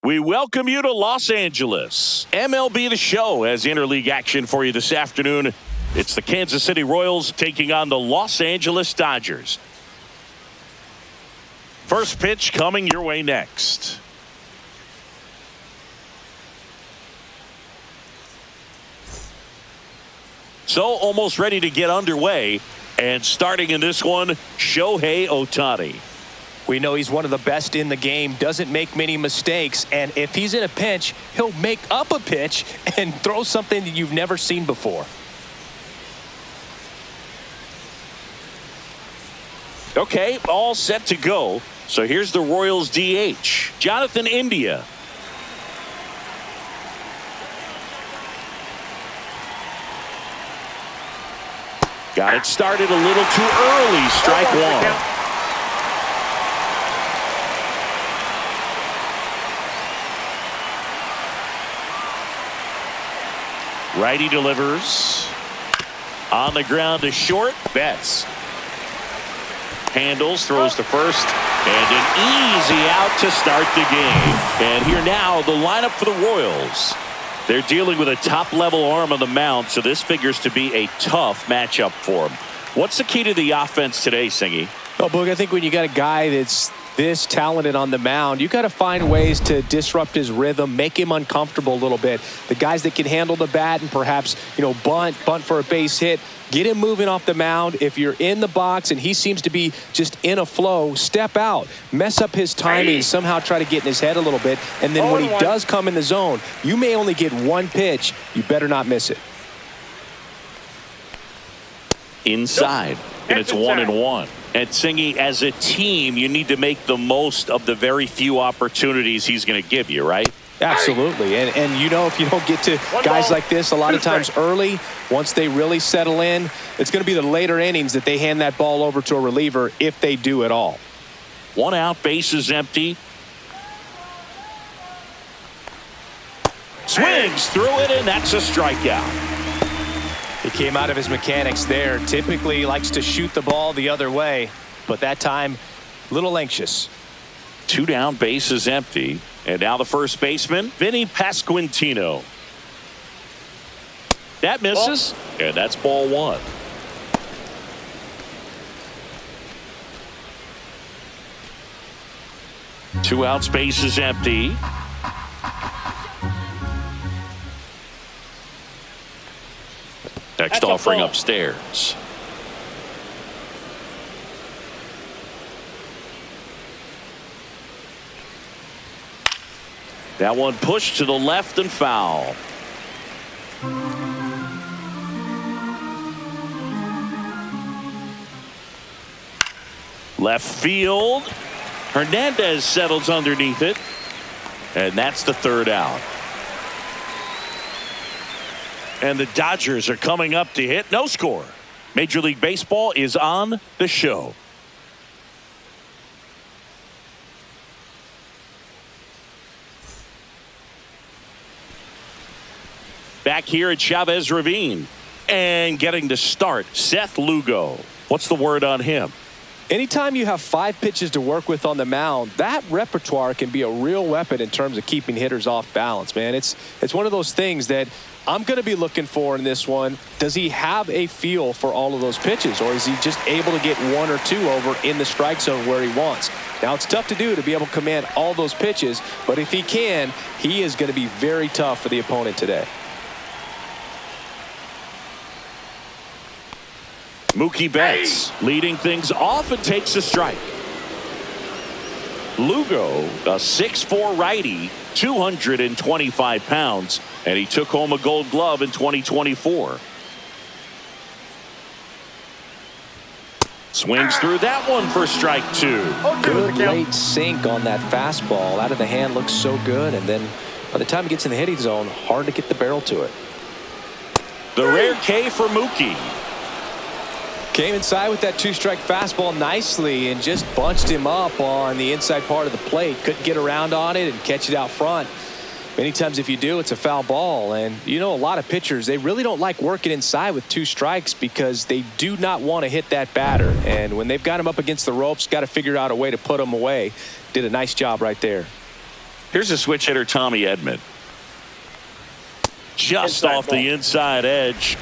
We welcome you to Los Angeles. MLB The Show has interleague action for you this afternoon. It's the Kansas City Royals taking on the Los Angeles Dodgers. First pitch coming your way next. So almost ready to get underway. And starting in this one, Shohei Ohtani. We know he's one of the best in the game, doesn't make many mistakes, and if he's in a pinch, he'll make up a pitch and throw something that you've never seen before. Okay, all set to go. So here's the Royals DH, Jonathan India. Got it started a little too early, strike one. Righty delivers. On the ground to short. Betts. Handles, throws to first. And an easy out to start the game. And here now, the lineup for the Royals. They're dealing with a top-level arm on the mound, so this figures to be a tough matchup for them. What's the key to the offense today, Singy? Well, Boog, I think when you got a guy that's this talented on the mound, you got to find ways to disrupt his rhythm, make him uncomfortable a little bit. The guys that can handle the bat and perhaps, bunt for a base hit, get him moving off the mound. If you're in the box and he seems to be just in a flow, step out, mess up his timing, somehow try to get in his head a little bit. And then when he does come in the zone, you may only get one pitch. You better not miss it. Inside, and it's 1-1. And Singy, as a team, you need to make the most of the very few opportunities he's going to give you, right? Absolutely. And if you don't get to guys like this a lot of times early, once they really settle in, it's going to be the later innings that they hand that ball over to a reliever if they do at all. One out, bases empty. Swings through it, and that's a strikeout. He came out of his mechanics there. Typically he likes to shoot the ball the other way, but that time a little anxious. Two down, bases empty. And now the first baseman, Vinny Pasquantino. That misses, and that's ball one. Two outs, bases empty. Next offering upstairs. That one pushed to the left and foul. Left field. Hernandez settles underneath it. And that's the third out. And the Dodgers are coming up to hit. No score. Major League Baseball is on the show. Back here at Chavez Ravine. And getting to start, Seth Lugo. What's the word on him? Anytime you have 5 pitches to work with on the mound, that repertoire can be a real weapon in terms of keeping hitters off balance, man. It's one of those things that I'm going to be looking for in this one. Does he have a feel for all of those pitches, or is he just able to get 1 or 2 over in the strike zone where he wants? Now, it's tough to do to be able to command all those pitches, but if he can, he is going to be very tough for the opponent today. Mookie Betts leading things off and takes a strike. Lugo, a 6'4" righty, 225 pounds, and he took home a Gold Glove in 2024. Swings through that one for strike 2. Good late sink on that fastball. Out of the hand, looks so good, and then by the time he gets in the hitting zone, hard to get the barrel to it. The rare K for Mookie. Came inside with that 2-strike fastball nicely and just bunched him up on the inside part of the plate. Couldn't get around on it and catch it out front. Many times if you do, it's a foul ball. And a lot of pitchers, they really don't like working inside with 2 strikes because they do not want to hit that batter. And when they've got him up against the ropes, got to figure out a way to put him away. Did a nice job right there. Here's a switch hitter, Tommy Edman. Just Inside off ball. the inside edge.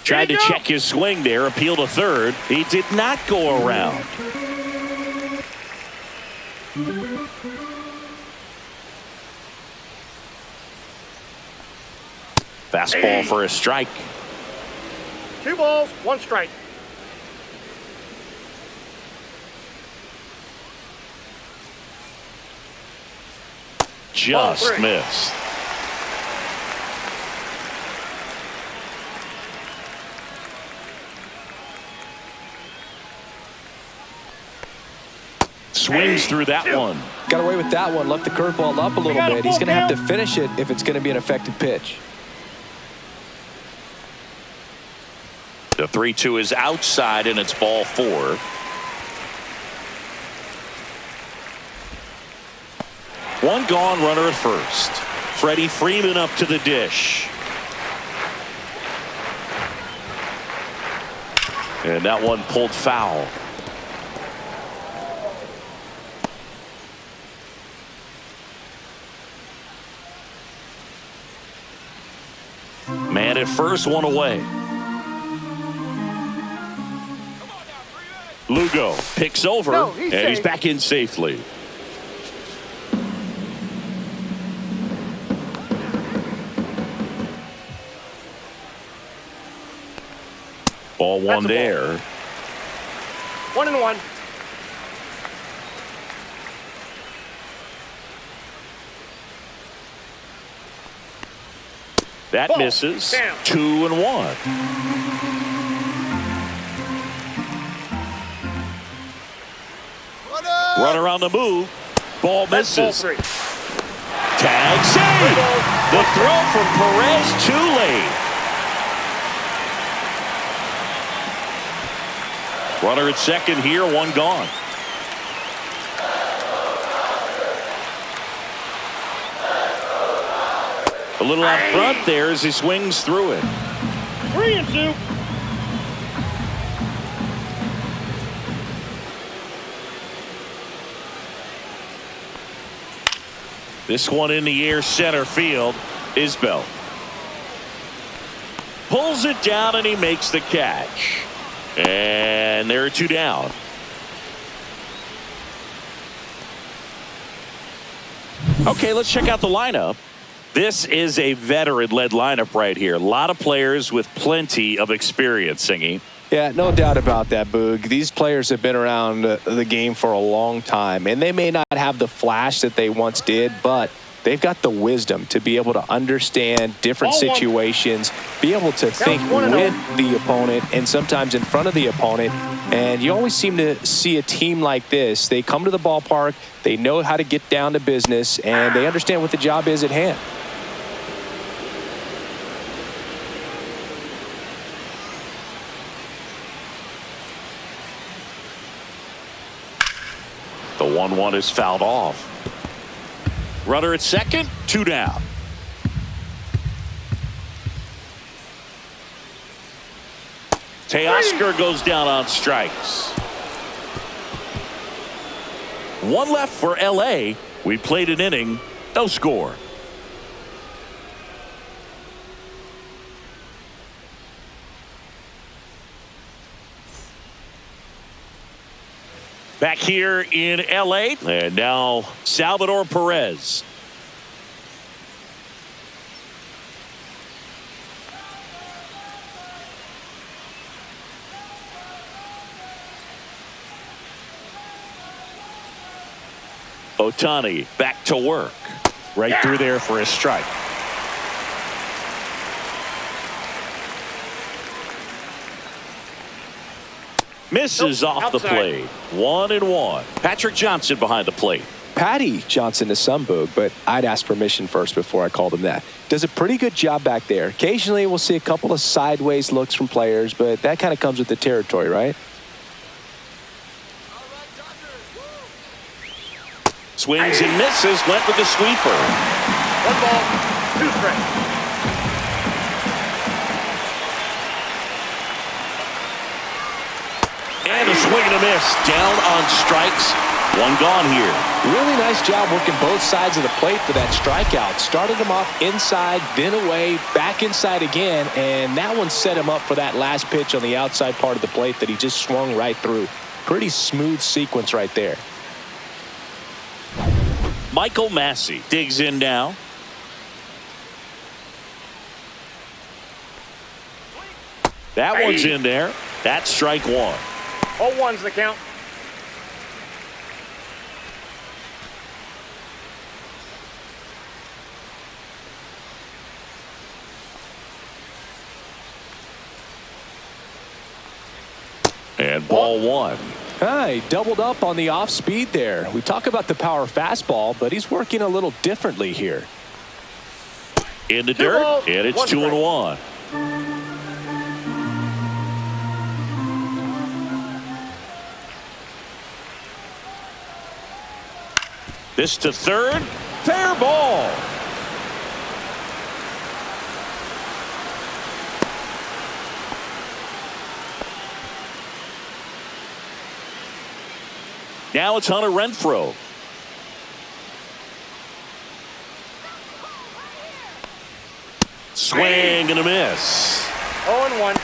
Tried to check his swing there, appeal to third. He did not go around. Fastball for a strike. 2 balls, 1 strike. Just Ball 3. missed. Swings through that one. Got away with that one. Left the curveball up a little bit. He's going to have to finish it if it's going to be an effective pitch. The 3-2 is outside, and it's ball 4. One gone, runner at first. Freddie Freeman up to the dish. And that one pulled foul. Man at first, one away. Lugo picks over, and he's back in safely. Ball 1 there. 1-1. That Ball. misses. Down. 2-1. Runner on the move. Ball misses. Ball 3. Tag save. The throw from Perez too late. Runner at second here, 1 gone. A little out front there as he swings through it. 3-2. This one in the air, center field. Isbell pulls it down, and he makes the catch. And there are 2 down. Okay, let's check out the lineup. This is a veteran-led lineup right here. A lot of players with plenty of experience, Singy. Yeah, no doubt about that, Boog. These players have been around the game for a long time, and they may not have the flash that they once did, but they've got the wisdom to be able to understand different situations, be able to think with the opponent and sometimes in front of the opponent. And you always seem to see a team like this. They come to the ballpark, they know how to get down to business, and they understand what the job is at hand. The 1-1 is fouled off. Runner at second, 2 down. Teoscar goes down on strikes. 1 left for LA. We played an inning, no score. Back here in LA, and now Salvador Perez. Ohtani back to work. Right through there for a strike. Misses off the plate. 1-1. Patrick Johnson behind the plate. Patty Johnson to some, Boog, but I'd ask permission first before I called him that. Does a pretty good job back there. Occasionally we'll see a couple of sideways looks from players, but that kind of comes with the territory, right? Swings and misses. Went with the sweeper. 1 ball, 2 strikes. And a swing and a miss. Down on strikes. 1 gone here. Really nice job working both sides of the plate for that strikeout. Started him off inside, then away, back inside again, and that one set him up for that last pitch on the outside part of the plate that he just swung right through. Pretty smooth sequence right there. Michael Massey digs in now. That one's in there. That's strike 1. 0-1's the count. And ball 1. He doubled up on the off speed there. We talk about the power fastball, but he's working a little differently here. In the dirt, and it's 2-1. This to third. Fair ball. Now it's Hunter Renfroe. Swing and a miss. 0-1.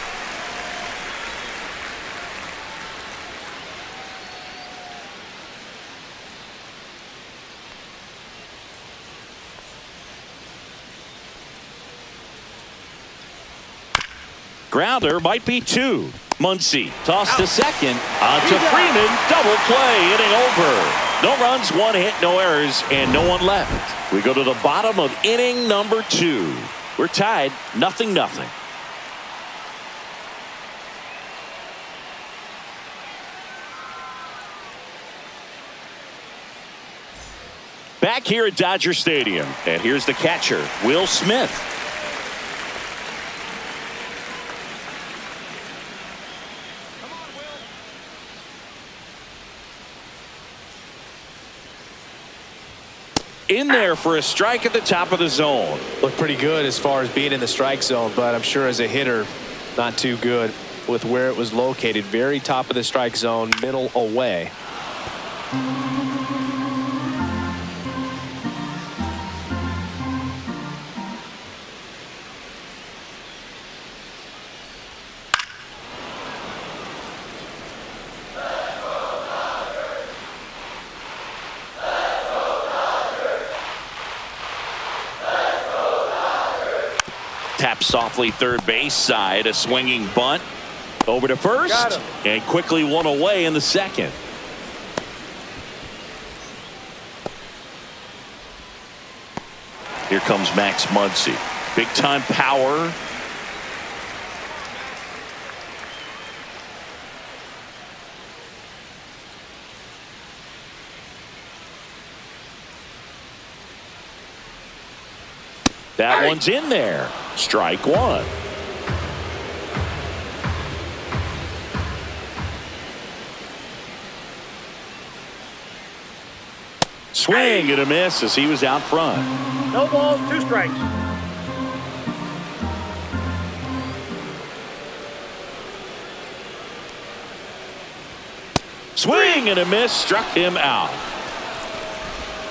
Grounder might be 2. Muncy tossed to second. On to Freeman. Double play. Inning over. No runs, 1 hit, no errors, and no one left. We go to the bottom of inning number 2. We're tied 0-0. Back here at Dodger Stadium, and here's the catcher, Will Smith. In there for a strike at the top of the zone. Looked pretty good as far as being in the strike zone, but I'm sure as a hitter, not too good with where it was located. Very top of the strike zone, middle away. Tap softly third base side. A swinging bunt. Over to first. And quickly 1 away in the second. Here comes Max Muncy. Big time power. That one's in there. Strike 1. Swing and a miss as he was out front. No balls, 2 strikes. Swing and a miss, struck him out.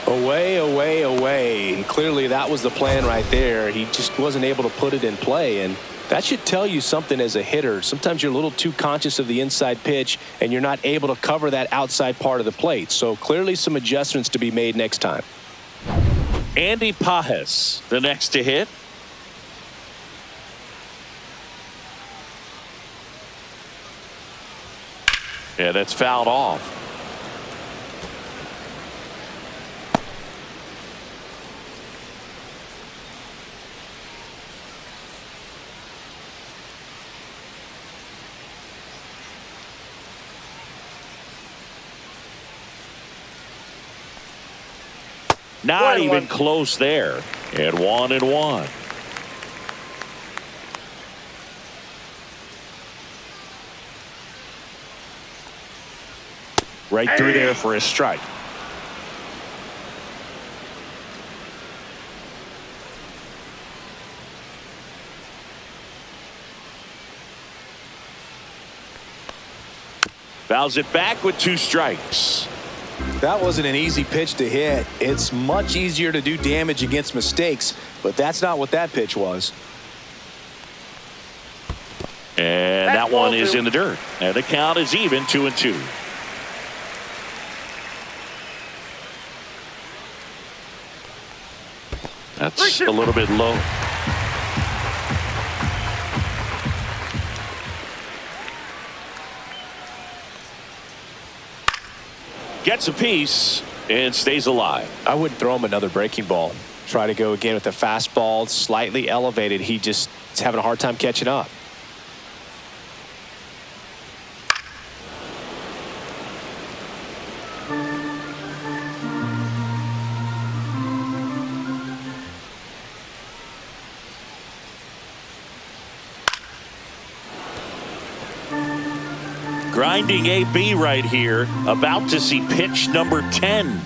Away, away, away. And clearly that was the plan right there. He just wasn't able to put it in play, and that should tell you something as a hitter. Sometimes you're a little too conscious of the inside pitch and you're not able to cover that outside part of the plate. So clearly some adjustments to be made next time. Andy Pajes, the next to hit. Yeah, that's fouled off. Not even close there. And 1-1. Right through there for a strike. Fouls it back with 2 strikes. That wasn't an easy pitch to hit. It's much easier to do damage against mistakes, but that's not what that pitch was. And that one is in the dirt. And the count is even, 2-2. That's a little bit low. Gets a piece and stays alive. I wouldn't throw him another breaking ball. Try to go again with the fastball, slightly elevated. He just is having a hard time catching up. Grinding AB right here, about to see pitch number 10.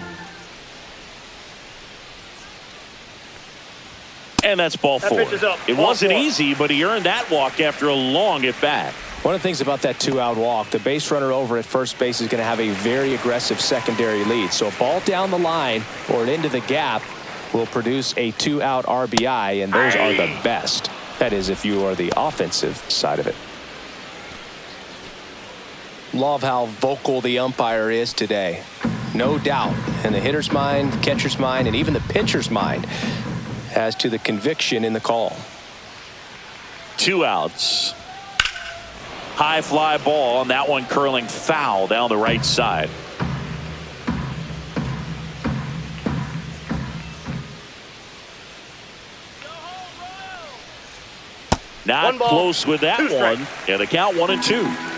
And that's ball 4. It wasn't easy, but he earned that walk after a long at bat. One of the things about that 2-out walk, the base runner over at first base is going to have a very aggressive secondary lead. So a ball down the line or into the gap will produce a 2-out RBI, and those are the best. That is, if you are the offensive side of it. Love how vocal the umpire is today. No doubt in the hitter's mind, the catcher's mind, and even the pitcher's mind as to the conviction in the call. 2 outs. High fly ball, and that one curling foul down the right side. Not close with that one. And the count 1-2.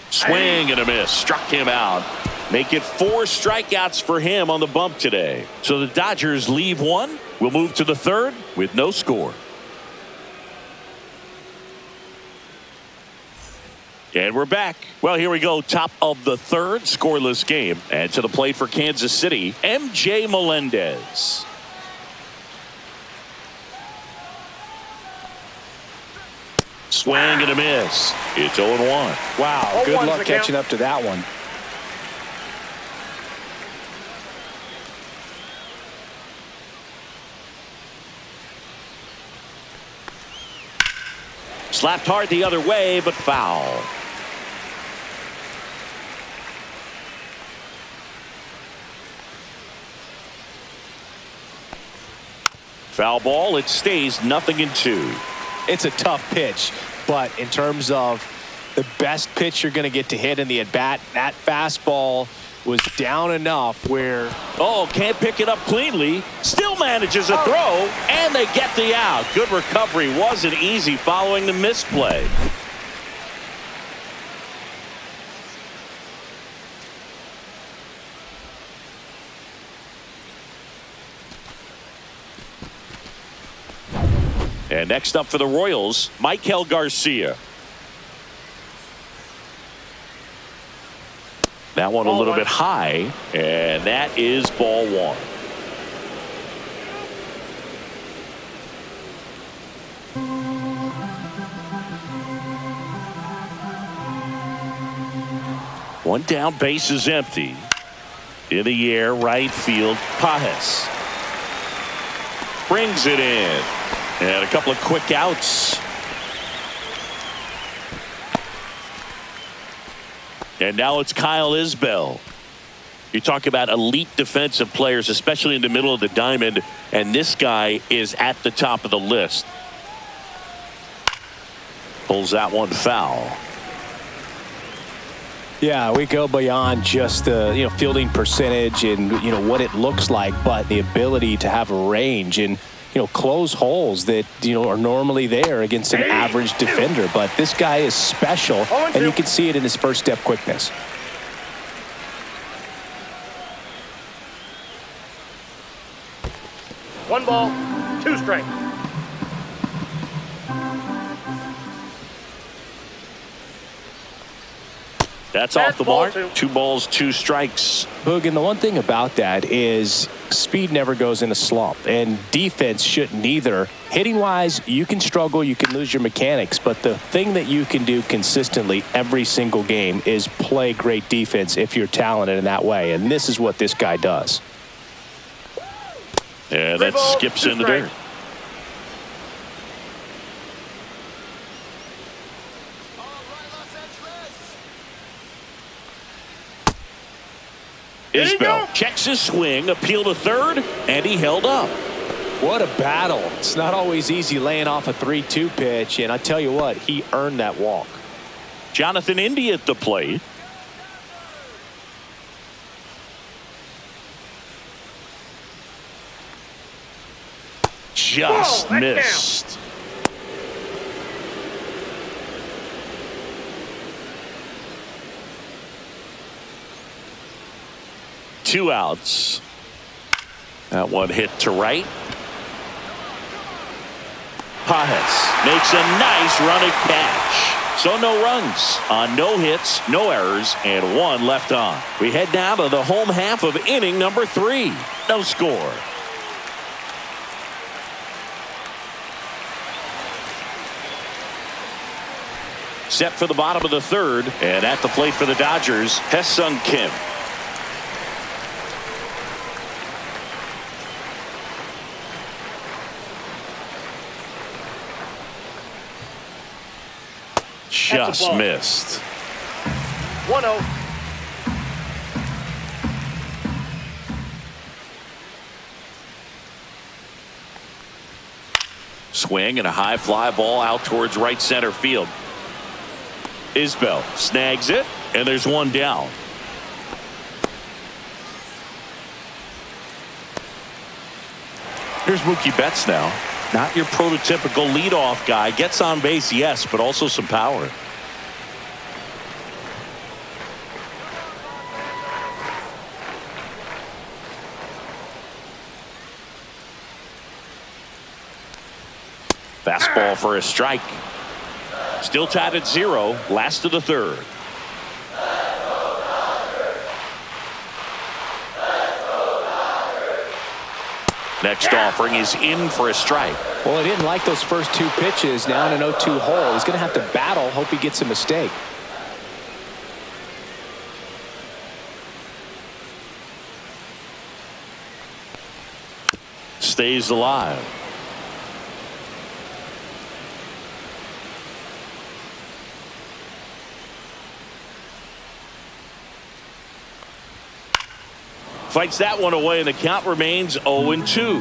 Swing and a miss. Struck him out. Make it 4 strikeouts for him on the bump today. So the Dodgers leave 1. We'll move to the 3rd with no score. And we're back. Well, here we go. Top of the 3rd, scoreless game. And to the plate for Kansas City, MJ Melendez. Swing and a miss. It's 0-1. Wow, good luck catching up to that one. Slapped hard the other way, but foul. Foul ball. It stays 0-2. It's a tough pitch, but in terms of the best pitch you're going to get to hit in the at-bat, that fastball was down enough where... Oh, can't pick it up cleanly. Still manages a throw, and they get the out. Good recovery. Wasn't easy following the misplay. And next up for the Royals, Michael Garcia. That one a little bit high, and that is ball 1. One down, base is empty. In the air, right field, Pajes. Brings it in. And a couple of quick outs. And now it's Kyle Isbell. You talk about elite defensive players, especially in the middle of the diamond, and this guy is at the top of the list. Pulls that one foul. Yeah, we go beyond just the fielding percentage and what it looks like, but the ability to have a range and close holes that are normally there against an average defender. But this guy is special, and you can see it in his first step quickness. One ball, 2 strikes. That's off the ball mark. 2. 2 balls, 2 strikes. Boog, and the one thing about that is speed never goes in a slump, and defense shouldn't either. Hitting-wise, you can struggle, you can lose your mechanics, but the thing that you can do consistently every single game is play great defense if you're talented in that way, and this is what this guy does. Yeah, that skips in the dirt. Isbell checks his swing, appeal to third, and he held up. What a battle. It's not always easy laying off a 3-2 pitch, and I tell you what, he earned that walk. Jonathan Indy at the plate. Just missed. Two outs. That one hit to right. Pajes makes a nice running catch. So no runs on no hits, no errors, and 1 left on. We head now to the home half of inning number 3. No score. Set for the bottom of the 3rd, and at the plate for the Dodgers, Hesung Kim. Just missed. 1-0. Swing and a high fly ball out towards right center field. Isbell snags it, and there's 1 down. Here's Mookie Betts now. Not your prototypical leadoff guy. Gets on base, yes, but also some power. Fastball for a strike. Still tied at 0. Last of the 3rd. Next offering is in for a strike. Well, he didn't like those first 2 pitches. Now in an 0-2 hole. He's going to have to battle. Hope he gets a mistake. Stays alive. Fights that one away, and the count remains 0-2.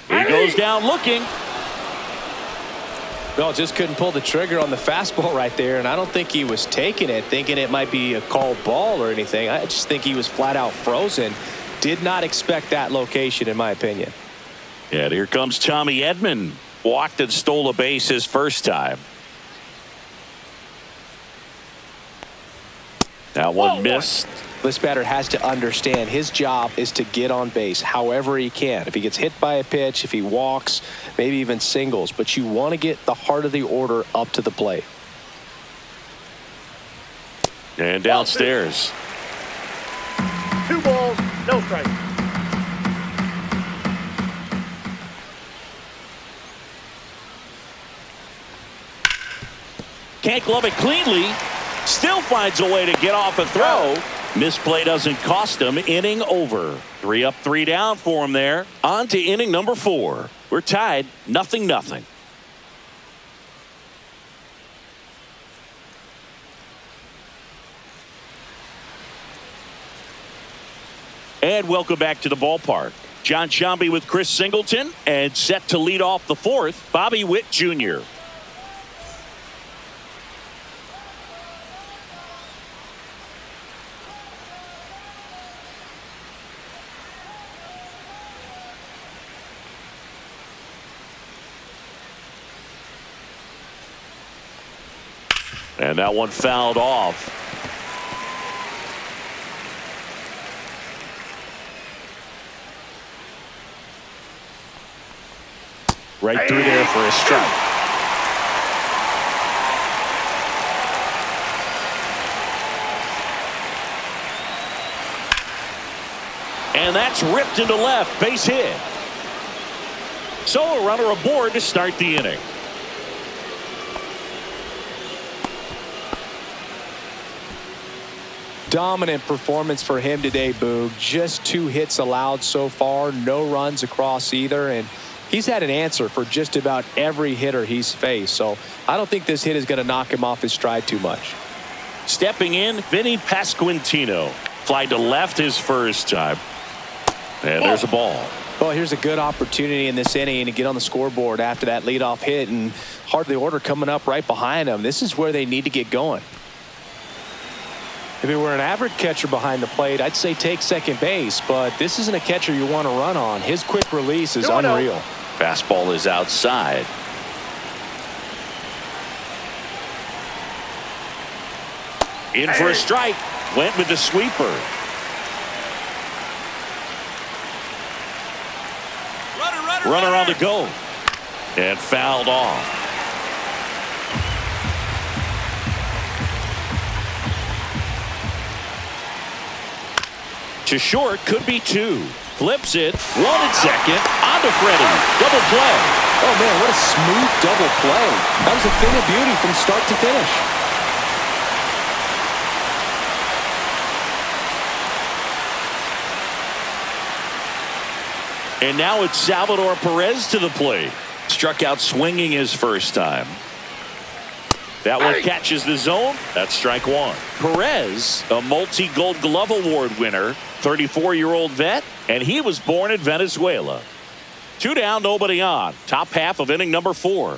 He goes down looking. Well, just couldn't pull the trigger on the fastball right there, and I don't think he was taking it, thinking it might be a called ball or anything. I just think he was flat out frozen. Did not expect that location, in my opinion. Yeah, and here comes Tommy Edman. Walked and stole a base his first time. That one missed. This batter has to understand his job is to get on base however he can. If he gets hit by a pitch, if he walks, maybe even singles, but you want to get the heart of the order up to the plate. And downstairs. 2 balls, no strikes. Can't glove it cleanly. Still finds a way to get off a throw. Misplay doesn't cost him. Inning over. 3 up, 3 down for him there. On to inning number 4. We're tied 0-0. And welcome back to the ballpark. John Sciambi with Chris Singleton, and set to lead off the 4th, Bobby Witt Jr. And that one fouled off. Right through there for a strike. And that's ripped into left. Base hit. So a runner aboard to start the inning. Dominant performance for him today, Boog. Just 2 hits allowed so far. No runs across either. And he's had an answer for just about every hitter he's faced. So I don't think this hit is going to knock him off his stride too much. Stepping in, Vinny Pasquantino. Fly to left his first time. And there's a ball. Well, here's a good opportunity in this inning to get on the scoreboard after that leadoff hit, and hardly order coming up right behind them. This is where they need to get going. If it were an average catcher behind the plate, I'd say take second base, but this isn't a catcher you want to run on. His quick release is unreal. Fastball is outside. In for a strike. Went with the sweeper. Runner on the go. And fouled off. To short, could be 2. Flips it. 1 at second. On to Freddie. Double play. Oh, man, what a smooth double play. That was a thing of beauty from start to finish. And now it's Salvador Perez to the plate. Struck out swinging his first time. That one catches the zone. That's strike 1. Perez, a multi-Gold Glove Award winner, 34-year-old vet, and he was born in Venezuela. 2 down, nobody on. Top half of inning number 4.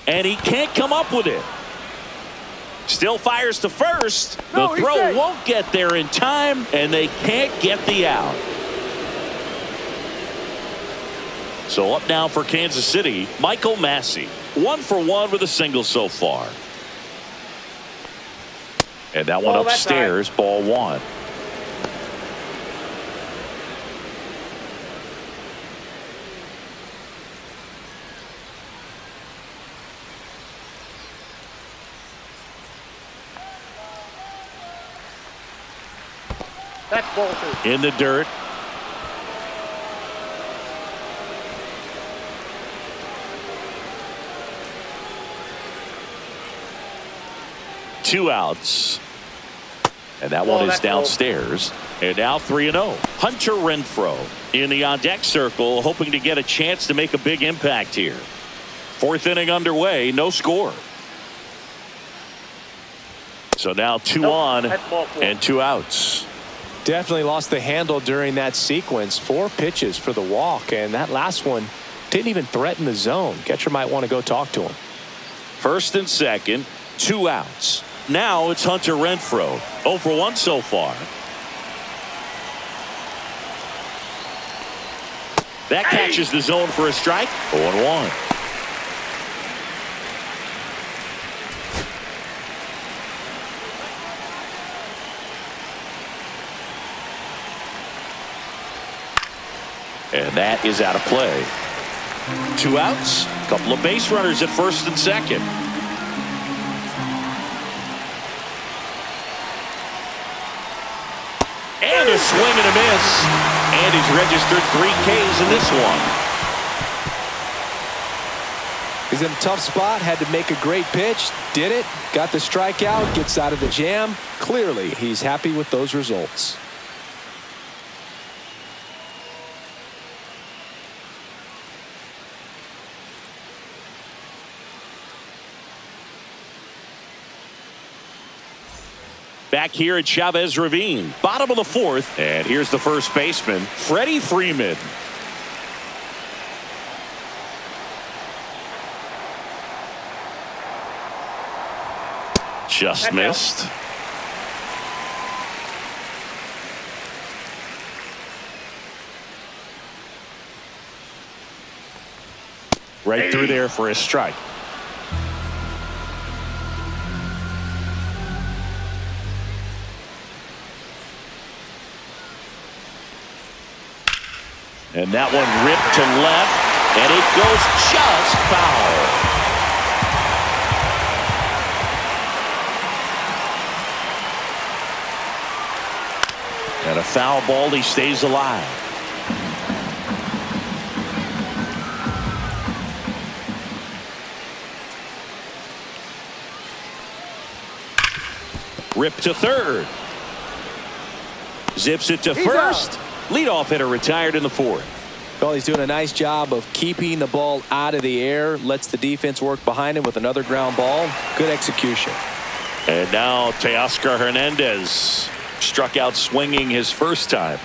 And he can't come up with it. Still fires to first. The throw won't get there in time, and they can't get the out. So up now for Kansas City, Michael Massey. 1 for 1 with a single so far. And that one upstairs, ball 1. That's ball 2. In the dirt. Two outs. And that one is downstairs. And now 3-0. Hunter Renfroe in the on-deck circle, hoping to get a chance to make a big impact here. 4th inning underway, no score. So now 2 on and 2 outs. Definitely lost the handle during that sequence. 4 pitches for the walk, and that last one didn't even threaten the zone. Catcher might want to go talk to him. 1st and 2nd, 2 outs. Now it's Hunter Renfroe. 0 for 1 so far. That catches the zone for a strike. 0-1. And that is out of play. 2 outs. A couple of base runners at 1st and 2nd. And a swing and a miss. And he's registered 3 Ks in this one. He's in a tough spot. Had to make a great pitch. Did it. Got the strikeout. Gets out of the jam. Clearly, he's happy with those results. Back here at Chavez Ravine, bottom of the 4th, and here's the first baseman, Freddie Freeman. Just missed. Right through there for a strike. And that one ripped to left, and it goes just foul. And a foul ball, he stays alive. Rip to third. Zips it to first. Leadoff hitter retired in the fourth. Well, he's doing a nice job of keeping the ball out of the air. Lets the defense work behind him with another ground ball. Good execution. And now Teoscar Hernandez struck out swinging his first time.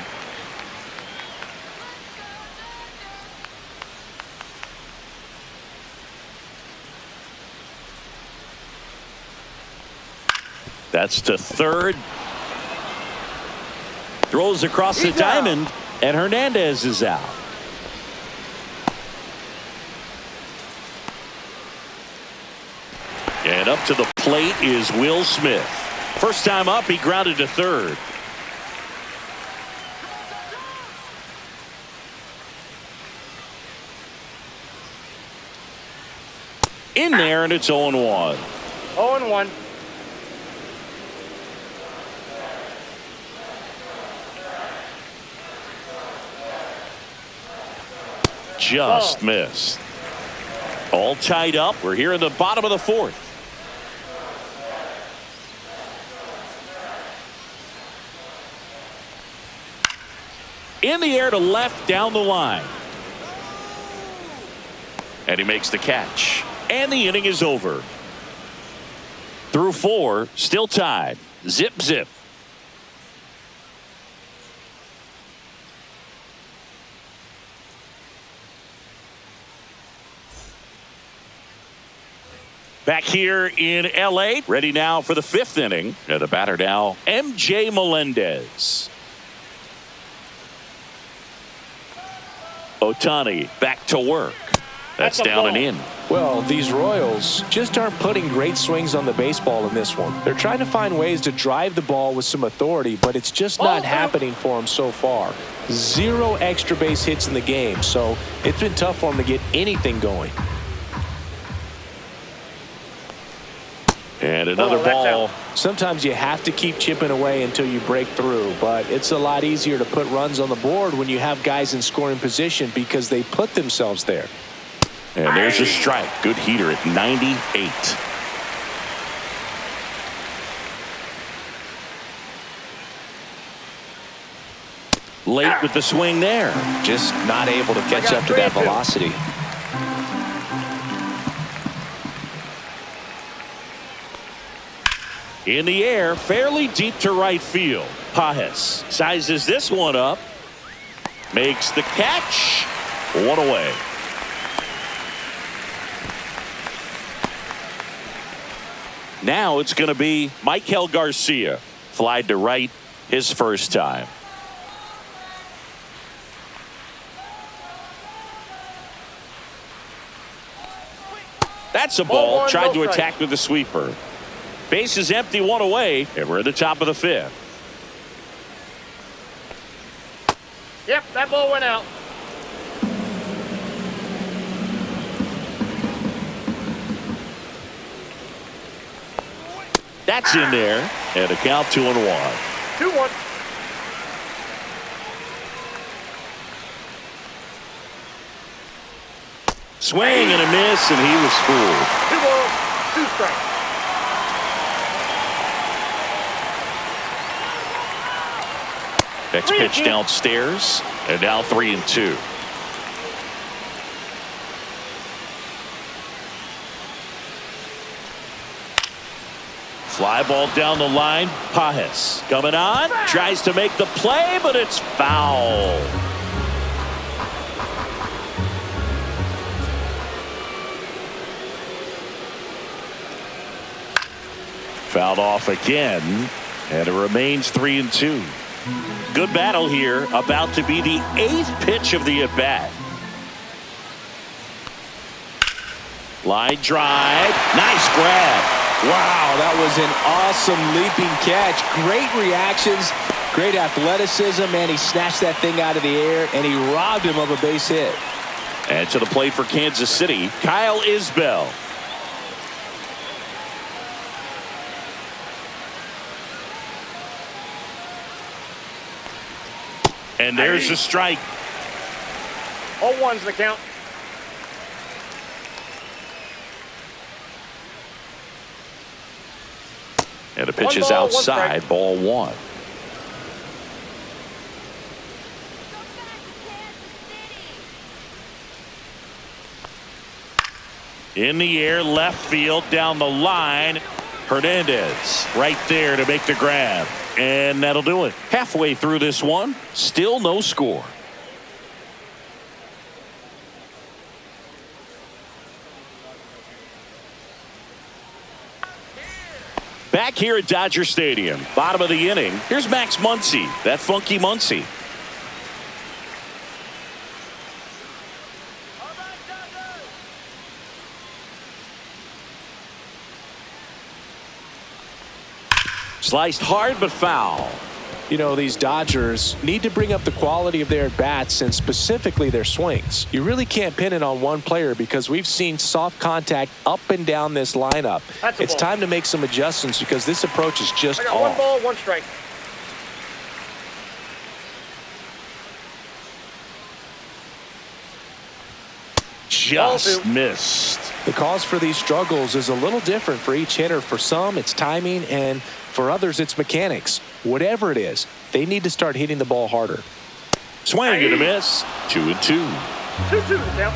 That's to third. Throws across the diamond, and Hernandez is out. And up to the plate is Will Smith. First time up, he grounded to third. In there, and it's 0-1. 0-1. Just missed. All tied up. We're here in the bottom of the fourth. In the air to left down the line. And he makes the catch. And the inning is over. Through four, still tied. Zip, zip. Back here in L.A., ready now for the fifth inning. And the batter now, M.J. Melendez. Ohtani back to work. That's down and in. Well, these Royals just aren't putting great swings on the baseball in this one. They're trying to find ways to drive the ball with some authority, but it's just not happening for them so far. 0 extra base hits in the game, so it's been tough for them to get anything going. And another ball. Sometimes you have to keep chipping away until you break through, but it's a lot easier to put runs on the board when you have guys in scoring position because they put themselves there. And there's a strike. Good heater at 98. Late with the swing there. Just not able to catch up to that velocity. In the air, fairly deep to right field. Pajes sizes this one up. Makes the catch. One away. Now it's going to be Michael Garcia. Flied to right his first time. That's a ball. Tried to attack with the sweeper. Base is empty, one away, and we're at the top of the fifth. Yep, that ball went out. That's in there, and a count 2-1. 2-1. Swing and a miss, and he was fooled. 2 balls, 2 strikes. Next pitch downstairs, and now 3-2. Fly ball down the line. Pajes coming on, tries to make the play, but it's foul. Fouled off again, and it remains 3-2. Good battle here, about to be the 8th pitch of the at-bat. Line drive, nice grab. Wow, that was an awesome leaping catch. Great reactions. Great athleticism, and he snatched that thing out of the air, and he robbed him of a base hit. And to the plate for Kansas City, Kyle Isbell. And there's the strike. 0-1's the count. And the pitch is outside, ball one. In the air, left field, down the line. Hernandez right there to make the grab. And that'll do it. Halfway through this one, still no score. Back here at Dodger Stadium, bottom of the inning. Here's Max Muncy, that funky Muncy. Sliced hard but foul. You know, these Dodgers need to bring up the quality of their at-bats and specifically their swings. You really can't pin it on one player because we've seen soft contact up and down this lineup. It's time to make some adjustments because this approach is just off. 1 ball, 1 strike. Just missed. The cause for these struggles is a little different for each hitter. For some, it's timing, and for others, it's mechanics. Whatever it is, they need to start hitting the ball harder. Swing and a miss. 2-2. 2-2 the count.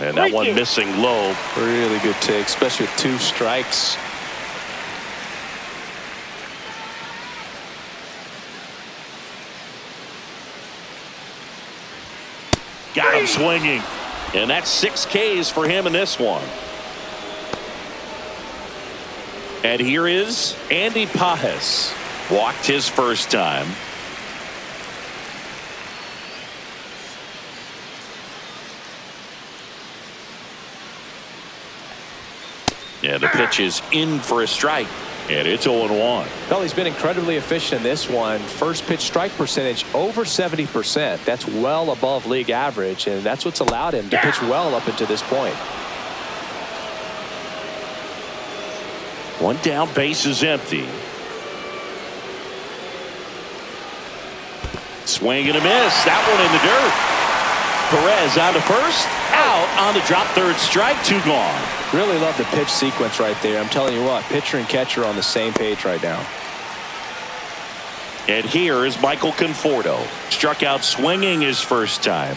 And that one missing low. Really good take, especially with 2 strikes. Got him swinging. And that's 6 Ks for him in this one. And here is Andy Pajes. Walked his first time. Yeah, the pitch is in for a strike. And it's 0-1. Well, he's been incredibly efficient in this one. First pitch strike percentage over 70%. That's well above league average, and that's what's allowed him to pitch well up until this point. One down, base is empty. Swing and a miss. That one in the dirt. Perez on to first, out on the drop, third strike, 2 gone. Really love the pitch sequence right there. I'm telling you what, pitcher and catcher are on the same page right now. And here is Michael Conforto. Struck out swinging his first time.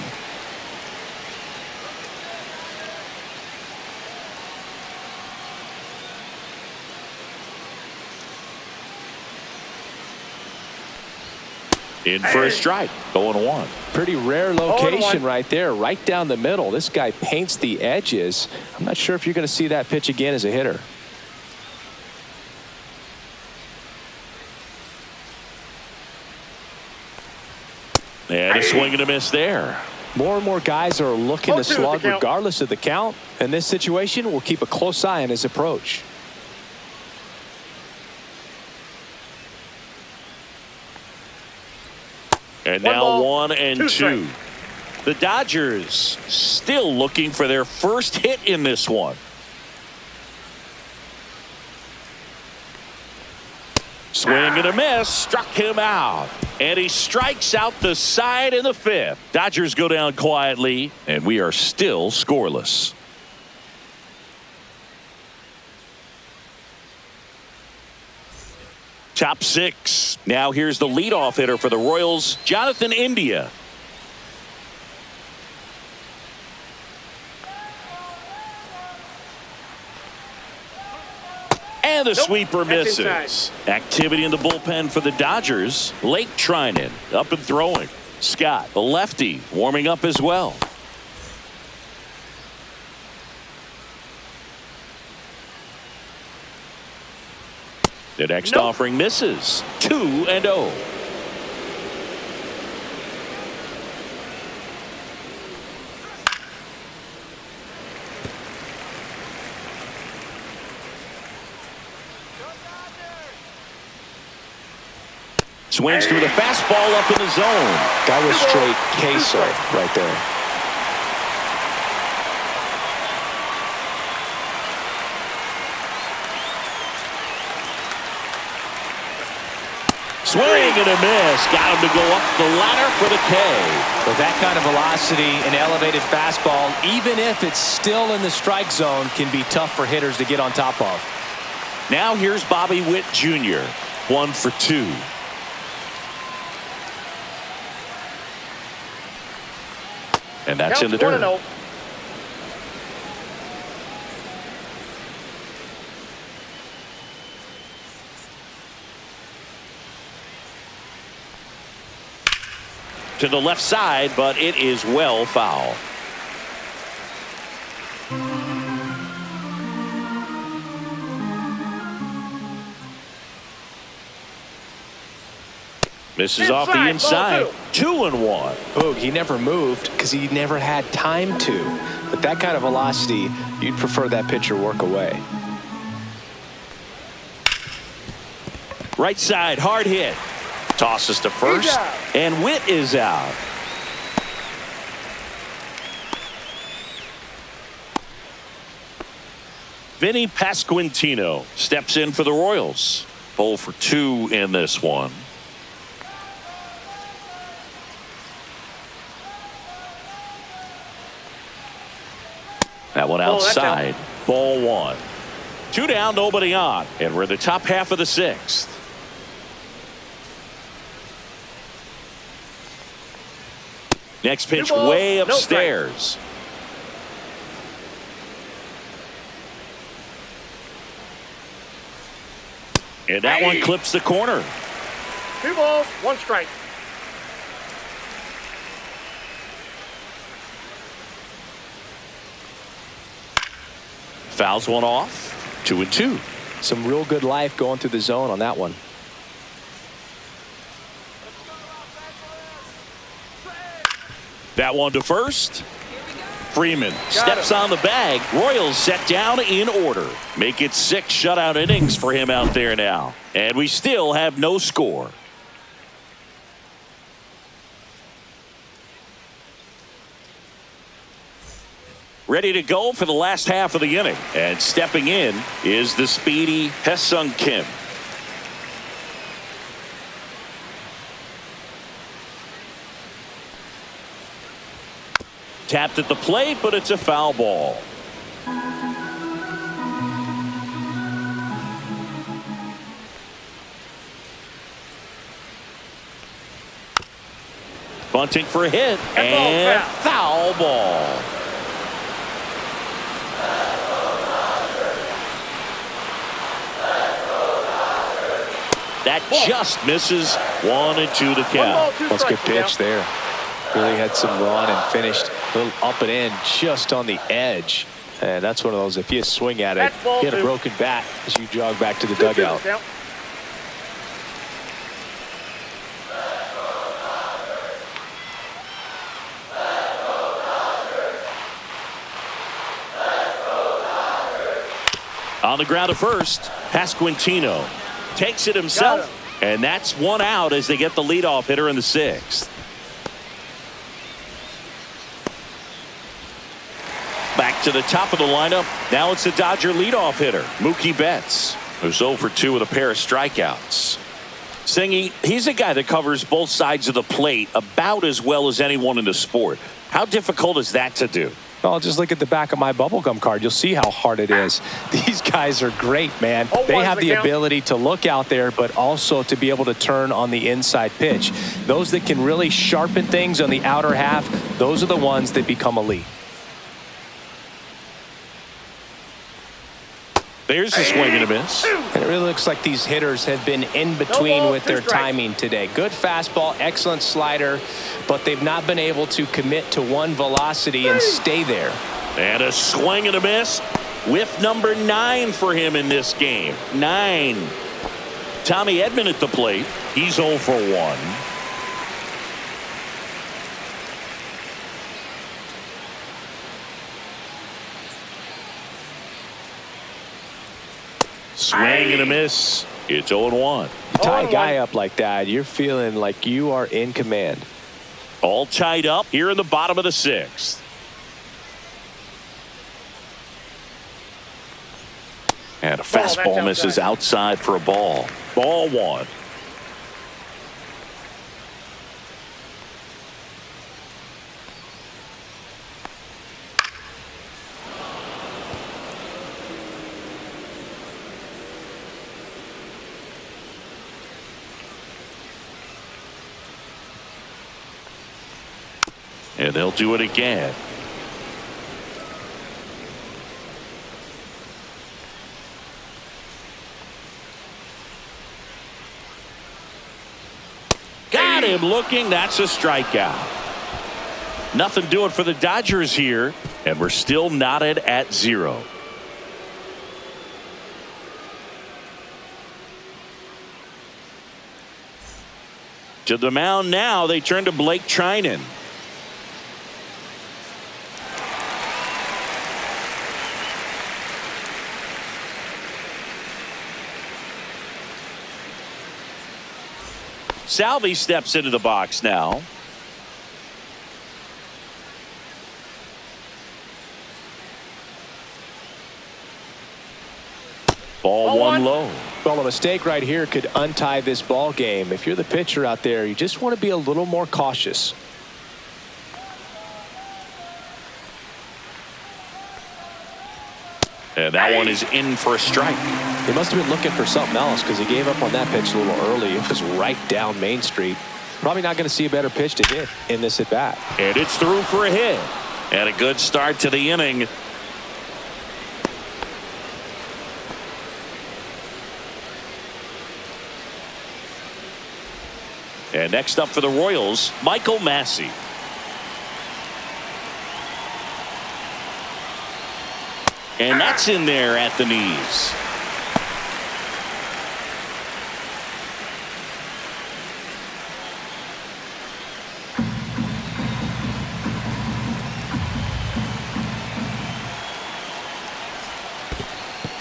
In for a strike, 0-1. Pretty rare location right there, right down the middle. This guy paints the edges. I'm not sure if you're going to see that pitch again as a hitter. And a swing and a miss there. More and more guys are looking to slug regardless of the count. In this situation, we'll keep a close eye on his approach. And now 1-2. The Dodgers still looking for their first hit in this one. Swing and a miss. Struck him out. And he strikes out the side in the 5th. Dodgers go down quietly, and we are still scoreless. Top 6. Now here's the leadoff hitter for the Royals, Jonathan India. And the sweeper misses. Activity in the bullpen for the Dodgers. Lake Trinan up and throwing. Scott, the lefty, warming up as well. The next offering misses. 2-0. Swings through the fastball up in the zone. That was straight queso right there. Swing and a miss. Got him to go up the ladder for the K. With that kind of velocity, an elevated fastball, even if it's still in the strike zone, can be tough for hitters to get on top of. Now here's Bobby Witt Jr. 1 for 2. And that's in the dirt. 1-0. To the left side, but it is well foul. Misses off the inside. 2-1. Boog, he never moved because he never had time to. But that kind of velocity, you'd prefer that pitcher work away. Right side, hard hit. Tosses to first, and Witt is out. Vinny Pasquantino steps in for the Royals. 0 for 2 in this one. That one outside. Ball 1. 2 down, nobody on. And we're in the top half of the 6th. Next pitch way upstairs. And that one clips the corner. 2 balls, 1 strike. Fouls one off. 2-2. Some real good life going through the zone on that one. That one to first. Freeman steps on the bag. Royals set down in order. Make it 6 shutout innings for him out there now. And we still have no score. Ready to go for the last half of the inning. And stepping in is the speedy Haesung Kim. Tapped at the plate, but it's a foul ball. Bunting for a hit, and foul ball. That just misses. 1-2 the count. That's a good pitch there. Really had some run and finished a little up and in just on the edge. And that's one of those, if you swing at it, you get a broken bat as you jog back to the dugout. On the ground at first, Pasquantino takes it himself, and that's 1 out as they get the leadoff hitter in the 6th. Back to the top of the lineup. Now it's the Dodger leadoff hitter, Mookie Betts, who's 0 for 2 with a pair of strikeouts. Singy, he's a guy that covers both sides of the plate about as well as anyone in the sport. How difficult is that to do? Well, just look at the back of my bubblegum card. You'll see how hard it is. These guys are great, man. They have the ability to look out there, but also to be able to turn on the inside pitch. Those that can really sharpen things on the outer half, those are the ones that become elite. There's a swing and a miss. And it really looks like these hitters have been in between with their timing today. Good fastball, excellent slider, but they've not been able to commit to one velocity and stay there. And a swing and a miss. Whiff number 9 for him in this game. 9. Tommy Edman at the plate. He's 0 for 1. Swing and a miss. It's 0-1. Tie a guy up like that, you're feeling like you are in command. All tied up here in the bottom of the 6th. And a fastball misses outside for a ball. Ball 1. And they'll do it again. Got him looking. That's a strikeout. Nothing doing for the Dodgers here. And we're still knotted at 0. To the mound now. They turn to Blake Trinan. Salvi steps into the box now. Ball 1 low. Well, a mistake right here could untie this ball game. If you're the pitcher out there, you just want to be a little more cautious. And that one is in for a strike. He must have been looking for something else because he gave up on that pitch a little early. It was right down Main Street. Probably not going to see a better pitch to hit in this at bat. And it's through for a hit. And a good start to the inning. And next up for the Royals, Michael Massey. And that's in there at the knees.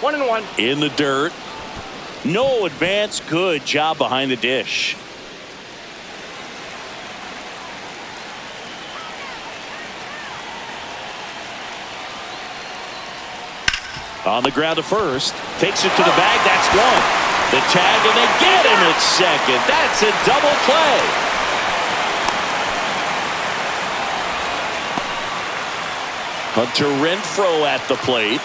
One and one. In the dirt. No advance. Good job behind the dish. On the ground to first. Takes it to the bag. That's one. The tag, and they get him at second. That's a double play. Hunter Renfroe at the plate.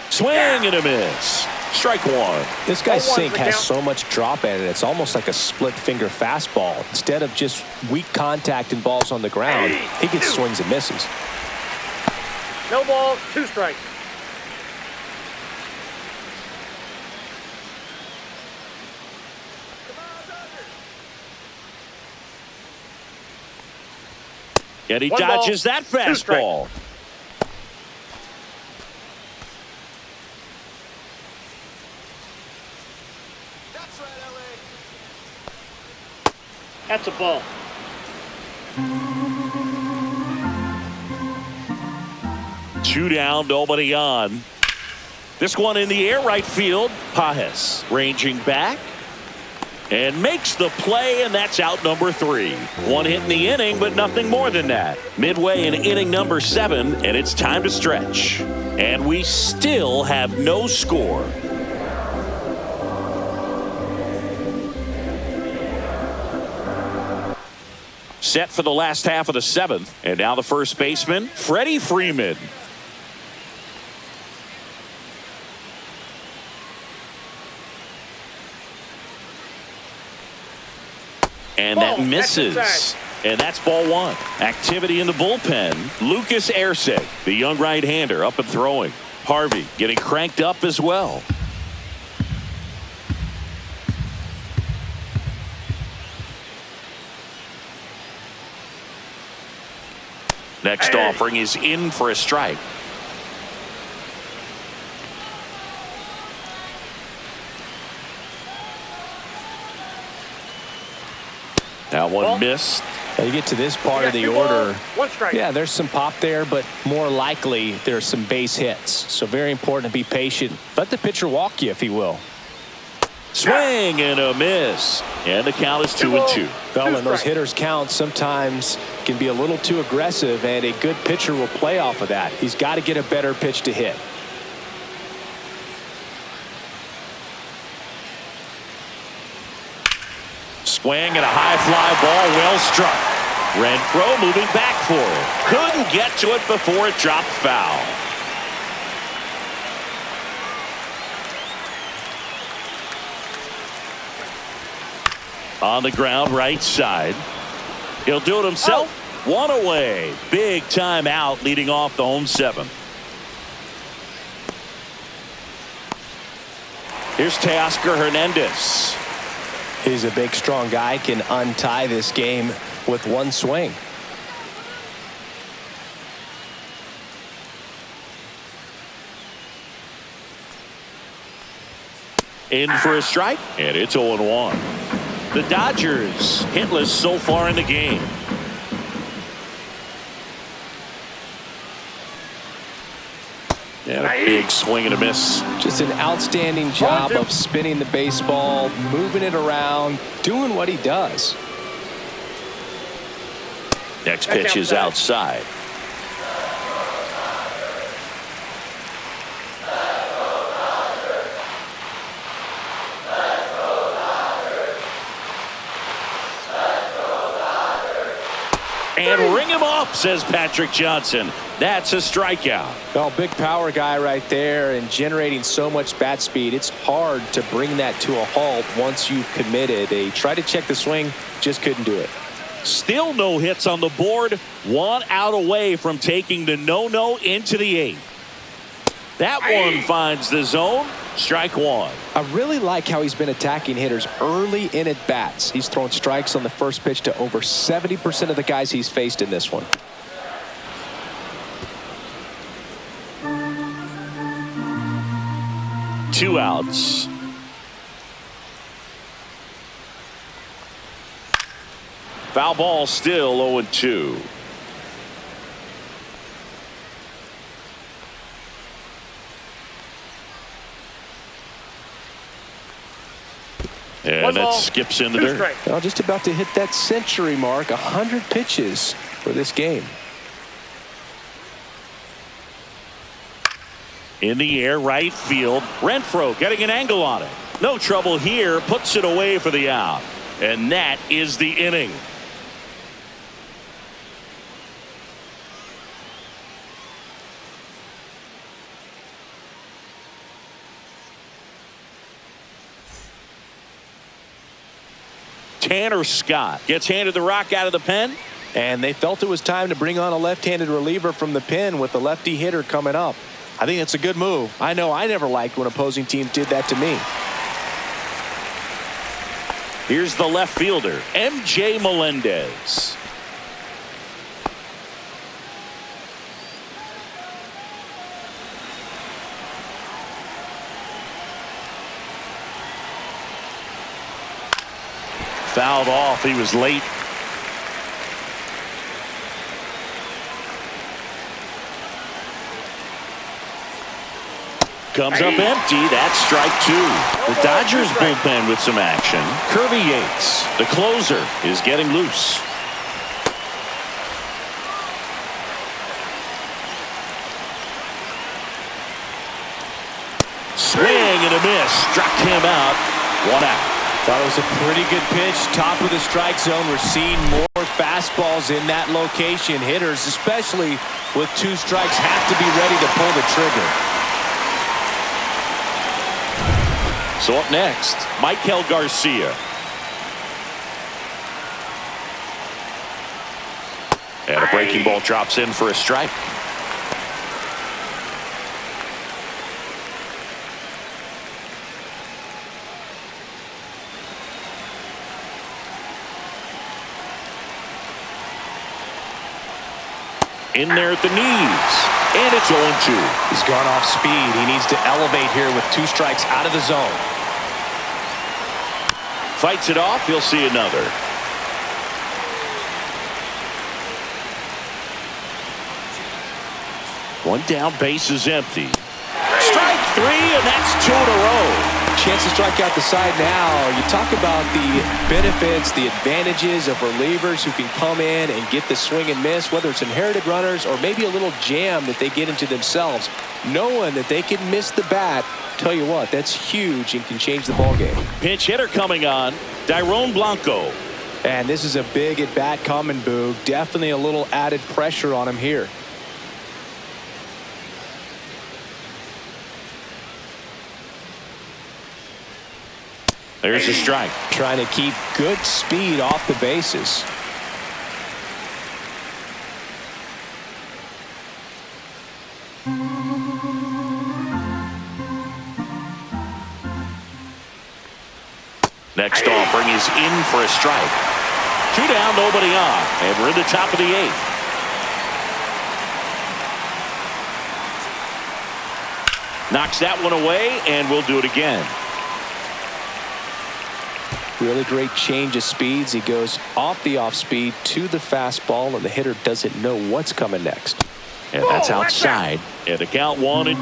Swing and a miss. Strike 1. This guy's sink has so much drop in it. It's almost like a split finger fastball. Instead of just weak contact and balls on the ground, he gets swings and misses. No ball, 2 strikes. And he dodges that fastball. That's a ball. Two down, nobody on. This one in the air, right field. Pajes ranging back and makes the play, and that's out number 3. One hit in the inning, but nothing more than that. Midway in inning number 7, and it's time to stretch. And we still have no score. Set for the last half of the 7th. And now the first baseman, Freddie Freeman. And that misses. And that's ball 1. Activity in the bullpen. Lucas Erceg, the young right-hander, up and throwing. Harvey getting cranked up as well. Next offering is in for a strike. That one missed. Now you get to this part of the two order. balls, one strike. Yeah, there's some pop there, but more likely there's some base hits. So very important to be patient. Let the pitcher walk you if he will. Swing and a miss. And the count is 2-2. Well, and those hitters count sometimes can be a little too aggressive, and a good pitcher will play off of that. He's got to get a better pitch to hit. Swing and a high fly ball, well struck. Renfroe moving back for it. Couldn't get to it before it dropped foul. On the ground, right side. He'll do it himself. One away. Big time out leading off the home seventh. Here's Teoscar Hernandez. He's a big, strong guy, can untie this game with one swing. In for a strike, and it's 0-1. The Dodgers hitless so far in the game. And a big swing and a miss. Just an outstanding job of spinning the baseball, moving it around, doing what he does. Next pitch is outside. And ring him up, says Patrick Johnson. That's a strikeout. Well, big power guy right there and generating so much bat speed. It's hard to bring that to a halt once you've committed. They tried to check the swing, just couldn't do it. Still no hits on the board. One out away from taking the no-no into the eighth. That one finds the zone. Strike one. I really like how he's been attacking hitters early in at bats. He's thrown strikes on the first pitch to over 70% of the guys he's faced in this one. Two outs. Foul ball, still 0-2. And that skips in the dirt. Well, just about to hit that century mark. 100 pitches for this game. In the air, right field. Renfroe getting an angle on it. No trouble here. Puts it away for the out. And that is the inning. Tanner Scott gets handed the rock out of the pen. And they felt it was time to bring on a left-handed reliever from the pen with the lefty hitter coming up. I think it's a good move. I know I never liked when opposing teams did that to me. Here's the left fielder, M.J. Melendez. Fouled off. He was late. Comes up empty. That's strike two. The Dodgers bullpen with some action. Kirby Yates, the closer, is getting loose. Swing and a miss. Struck him out. One out. Thought it was a pretty good pitch. Top of the strike zone. We're seeing more fastballs in that location. Hitters, especially with two strikes, have to be ready to pull the trigger. So up next, Michael Garcia. And a breaking ball drops in for a strike. In there at the knees. And it's 0-2. He's gone off speed. He needs to elevate here with two strikes out of the zone. Fights it off. He'll see another. One down, base is empty. Strike three, and that's 2 in a row. Chance to strike out the side now. You talk about the benefits, the advantages of relievers who can come in and get the swing and miss, whether it's inherited runners or maybe a little jam that they get into themselves. Knowing that they can miss the bat, tell you what, that's huge and can change the ball game. Pinch hitter coming on, Dairon Blanco. And this is a big at bat coming, Boog. Definitely a little added pressure on him here. There's a strike. Trying to keep good speed off the bases. Next offering is in for a strike. 2 down, nobody on, and we're in the top of the 8th. Knocks that one away, and we'll do it again. Really great change of speeds. He goes off the off speed to the fastball, and the hitter doesn't know what's coming next. And that's outside. And the count 1-2.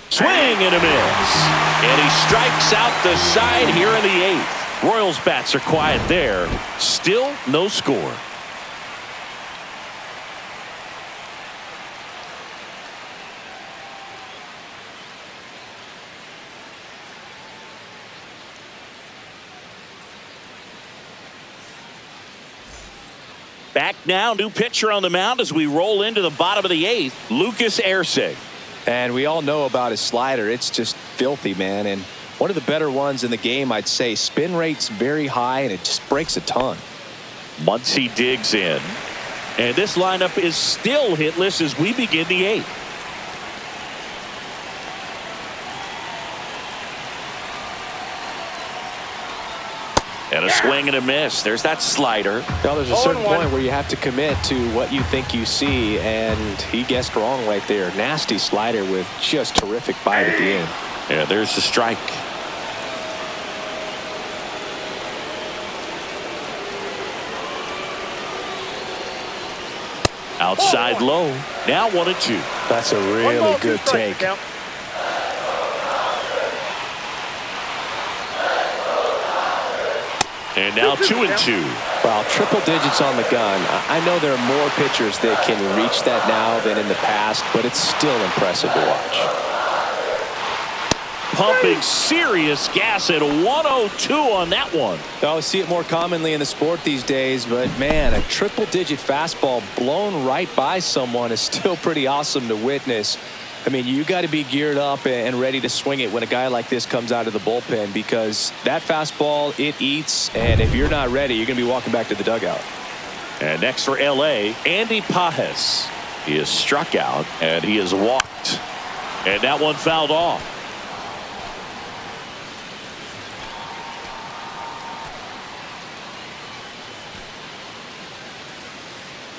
Swing and a miss. And he strikes out the side here in the 8th. Royals bats are quiet there. Still no score. Back now, new pitcher on the mound as we roll into the bottom of the 8th, Lucas Erceg. And we all know about his slider. It's just filthy, man. And one of the better ones in the game, I'd say. Spin rate's very high, and it just breaks a ton. Muncy digs in. And this lineup is still hitless as we begin the 8th. And a swing and a miss. There's that slider. Well, there's a certain point where you have to commit to what you think you see, and he guessed wrong right there. Nasty slider with just terrific bite at the end. Yeah, there's the strike. Outside low. Now 1-2. That's a really good take. And now 2-2. Well, triple digits on the gun. I know there are more pitchers that can reach that now than in the past, but it's still impressive to watch. Pumping serious gas at 102 on that one. I see it more commonly in the sport these days, but man, a triple digit fastball blown right by someone is still pretty awesome to witness. I mean, you got to be geared up and ready to swing it when a guy like this comes out of the bullpen, because that fastball, it eats, and if you're not ready, you're going to be walking back to the dugout. And next for L.A., Andy Pages. He is struck out, and he is walked. And that one fouled off.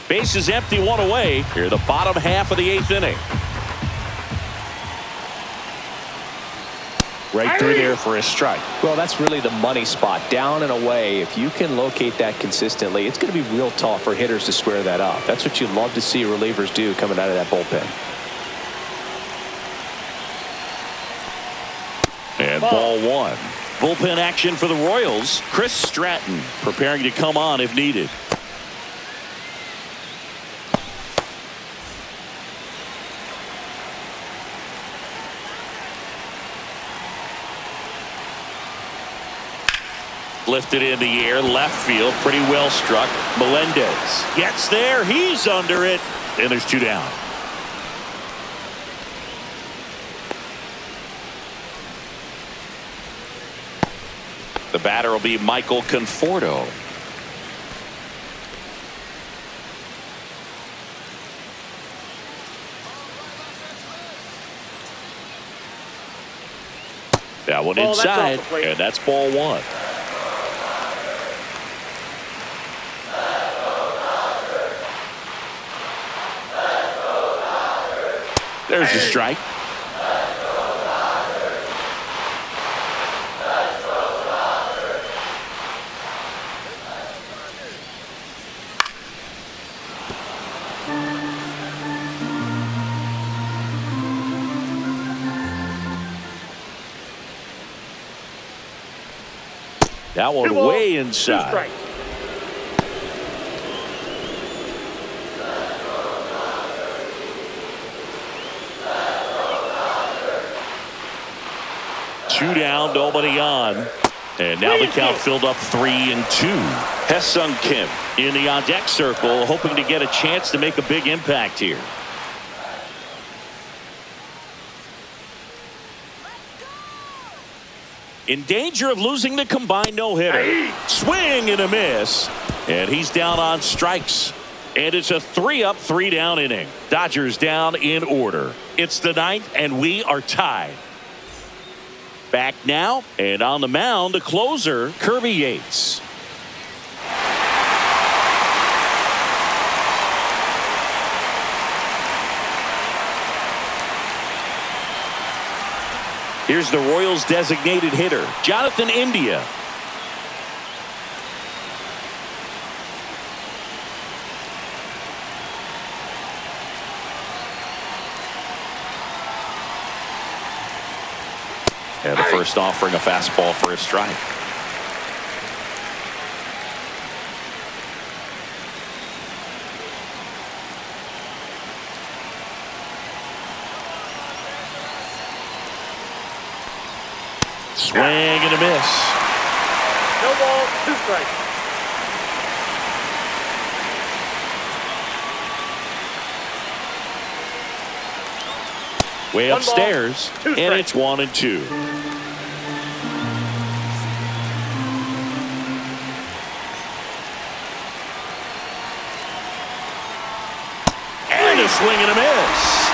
Base is empty, one away. Here, the bottom half of the 8th inning. Right through there for a strike. Well, that's really the money spot, down and away. If you can locate that consistently, it's going to be real tough for hitters to square that up. That's what you love to see relievers do coming out of that bullpen. And ball 1. Bullpen action for the Royals. Chris Stratton preparing to come on if needed. Lifted in the air, left field, pretty well struck. Melendez gets there, he's under it, and there's 2 down. The batter will be Michael Conforto. That one inside, and that's ball 1. There's the strike. That one way inside. 2 strikes. Two down, nobody on. And now the count filled up 3-2. Hesung Kim in the on-deck circle, hoping to get a chance to make a big impact here. In danger of losing the combined no-hitter. Swing and a miss. And he's down on strikes. And it's a 3-up, 3-down inning. Dodgers down in order. It's the 9th, and we are tied. Back now, and on the mound, the closer, Kirby Yates. Here's the Royals' designated hitter, Jonathan India. And the first offering a fastball for a strike. Swing and a miss. No ball, 2 strikes. Way upstairs, ball, 2 and strikes. it's 1-2. And a swing and a miss.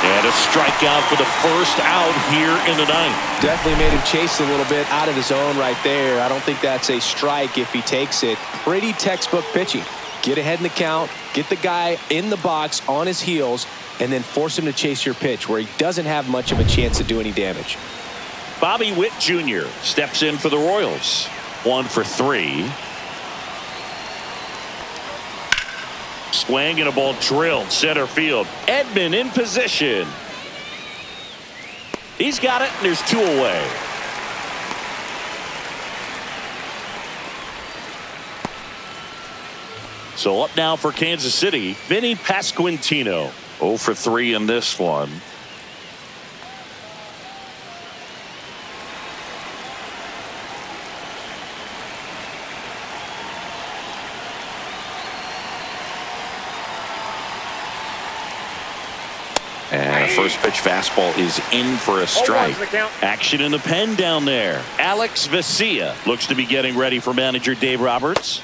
And a strikeout for the first out here in the 9th. Definitely made him chase a little bit out of his zone right there. I don't think that's a strike if he takes it. Pretty textbook pitching. Get ahead in the count, get the guy in the box on his heels, and then force him to chase your pitch where he doesn't have much of a chance to do any damage. Bobby Witt Jr. steps in for the Royals. 1 for 3. Swing and a ball drilled center field. Edman in position. He's got it, and there's 2 away. So up now for Kansas City, Vinny Pasquantino. 0 for 3 in this one. And a first pitch fastball is in for a strike. Action in the pen down there. Alex Vesia looks to be getting ready for manager Dave Roberts.